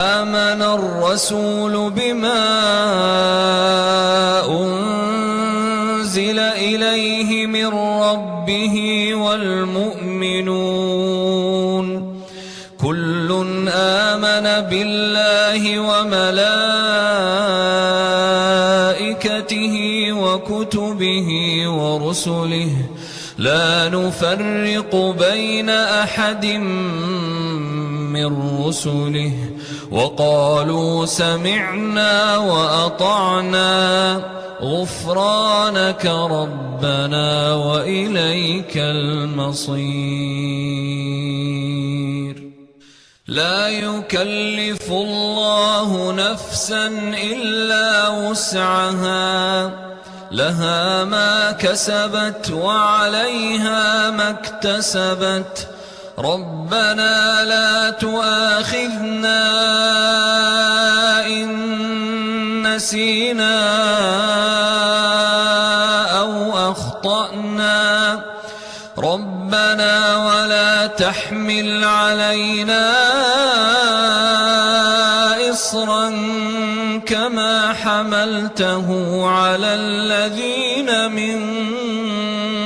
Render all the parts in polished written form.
آمن الرسول بما أنزل إليه من ربه والمؤمنون كل آمن بالله وملائكته وكتبه ورسله لا نفرق بين أحد من رسله وقالوا سمعنا وأطعنا غفرانك ربنا وإليك المصير. لا يكلف الله نفسا إلا وسعها لها ما كسبت وعليها ما اكتسبت ربنا لا تؤاخذنا إن نسينا أو أخطأنا ربنا ولا تحمل علينا إصرا كما حملته على الذين من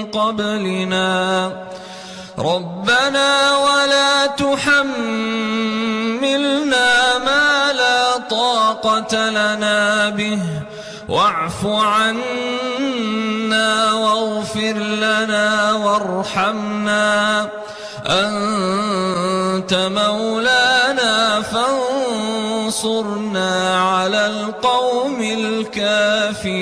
قبلنا ربنا ولا تحملنا ما لا طاقة لنا به واعف عنا واغفر لنا وارحمنا أنت مولانا فانصرنا على القوم الكافرين.